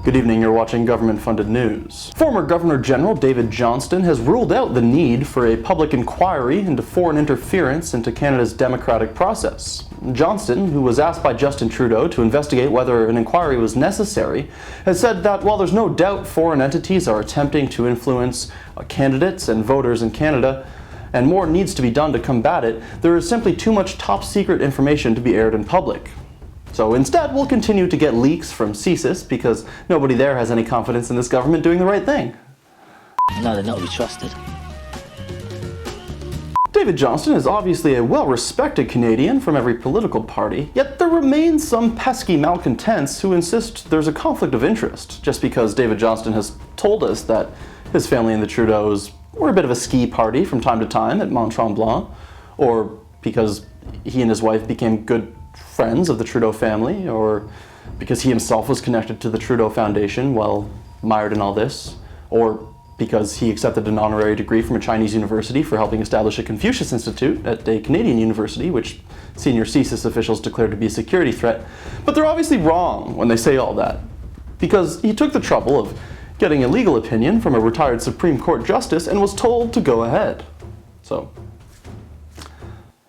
Good evening, you're watching government-funded news. Former Governor General David Johnston has ruled out the need for a public inquiry into foreign interference into Canada's democratic process. Johnston, who was asked by Justin Trudeau to investigate whether an inquiry was necessary, has said that while there's no doubt foreign entities are attempting to influence candidates and voters in Canada, and more needs to be done to combat it, there is simply too much top-secret information to be aired in public. So instead, we'll continue to get leaks from CSIS because nobody there has any confidence in this government doing the right thing. No, they're not to be trusted. David Johnston is obviously a well-respected Canadian from every political party, yet there remain some pesky malcontents who insist there's a conflict of interest just because David Johnston has told us that his family and the Trudeaus were a bit of a ski party from time to time at Mont Tremblant, or because he and his wife became good friends of the Trudeau family, or because he himself was connected to the Trudeau Foundation while mired in all this, or because he accepted an honorary degree from a Chinese university for helping establish a Confucius Institute at a Canadian university, which senior CSIS officials declared to be a security threat. But they're obviously wrong when they say all that, because he took the trouble of getting a legal opinion from a retired Supreme Court justice and was told to go ahead. So,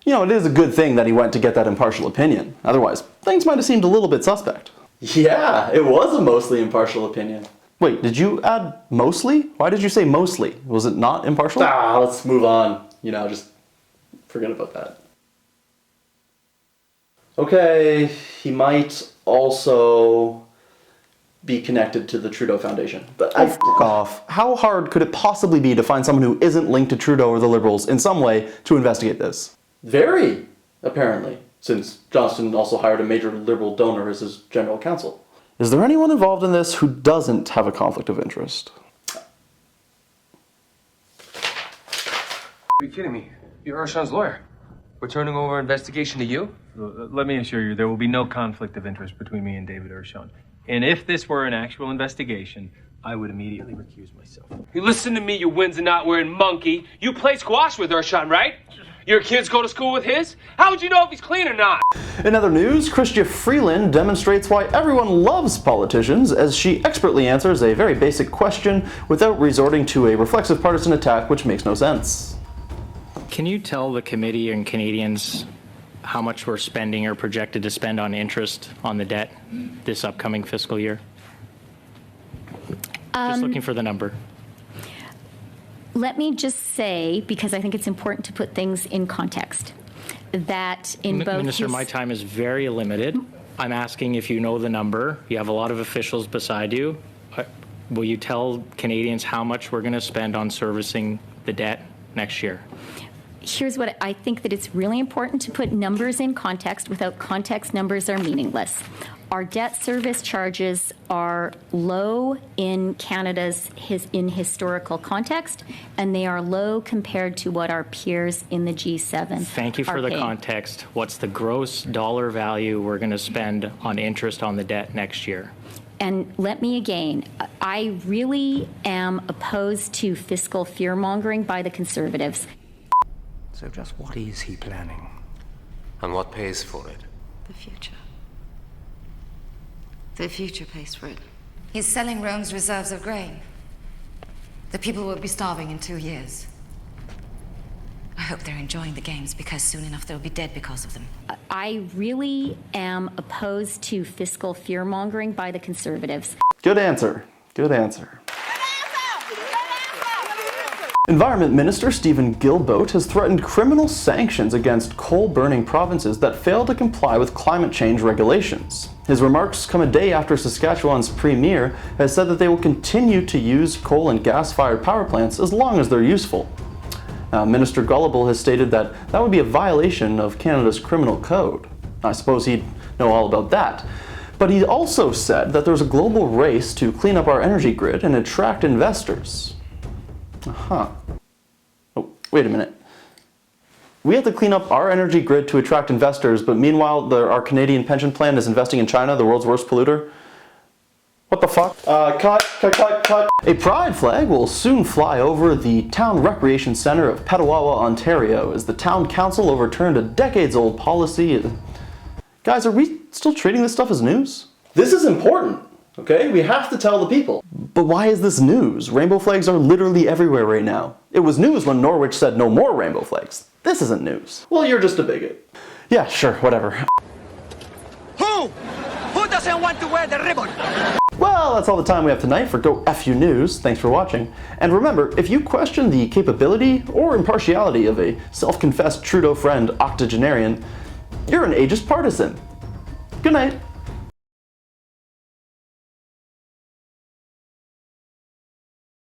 you know, it is a good thing that he went to get that impartial opinion. Otherwise, things might have seemed a little bit suspect. Yeah, it was a mostly impartial opinion. Wait, did you add mostly? Why did you say mostly? Was it not impartial? Let's move on. You know, just forget about that. Okay, he might also be connected to the Trudeau Foundation. But fuck off. How hard could it possibly be to find someone who isn't linked to Trudeau or the Liberals in some way to investigate this? Very, apparently, since Johnston also hired a major Liberal donor as his general counsel. Is there anyone involved in this who doesn't have a conflict of interest? Are you kidding me? You're Arshan's lawyer. We're turning over our investigation to you? Let me assure you, there will be no conflict of interest between me and David Arshan. And if this were an actual investigation, I would immediately recuse myself. You listen to me, you Windsor not wearing monkey. You play squash with Arshan, right? Your kids go to school with his? How would you know if he's clean or not? In other news, Chrystia Freeland demonstrates why everyone loves politicians as she expertly answers a very basic question without resorting to a reflexive partisan attack which makes no sense. Can you tell the committee and Canadians how much we're spending or projected to spend on interest on the debt this upcoming fiscal year? Just looking for the number. Let me just say, because I think it's important to put things in context, that in both... Minister, my time is very limited. I'm asking if you know the number. You have a lot of officials beside you. Will you tell Canadians how much we're going to spend on servicing the debt next year? Here's what I think, that it's really important to put numbers in context. Without context, numbers are meaningless. Our debt service charges are low in Canada's historical context, and they are low compared to what our peers in the G7 Thank you for the context. What's the gross dollar value we're going to spend on interest on the debt next year? And let me again, I really am opposed to fiscal fear-mongering by the Conservatives. So just what is he planning? And what pays for it? The future. The future pays for it. He's selling Rome's reserves of grain. The people will be starving in 2 years. I hope they're enjoying the games, because soon enough they'll be dead because of them. I really am opposed to fiscal fear-mongering by the Conservatives. Good answer. Good answer. Environment Minister Stephen Guilbeault has threatened criminal sanctions against coal-burning provinces that fail to comply with climate change regulations. His remarks come a day after Saskatchewan's premier has said that they will continue to use coal and gas-fired power plants as long as they're useful. Minister Guilbeault has stated that that would be a violation of Canada's criminal code. I suppose he'd know all about that. But he also said that there's a global race to clean up our energy grid and attract investors. Oh, wait a minute. We have to clean up our energy grid to attract investors, but meanwhile our Canadian pension plan is investing in China, the world's worst polluter? What the fuck? Cut. A pride flag will soon fly over the town recreation centre of Petawawa, Ontario, as the town council overturned a decades-old policy. Guys, are we still treating this stuff as news? This is important. Okay, we have to tell the people. But why is this news? Rainbow flags are literally everywhere right now. It was news when Norwich said no more rainbow flags. This isn't news. Well, you're just a bigot. Yeah, sure, whatever. Who doesn't want to wear the ribbon? Well, that's all the time we have tonight for Go F You News. Thanks for watching. And remember, if you question the capability or impartiality of a self-confessed Trudeau friend octogenarian, you're an ageist partisan. Good night.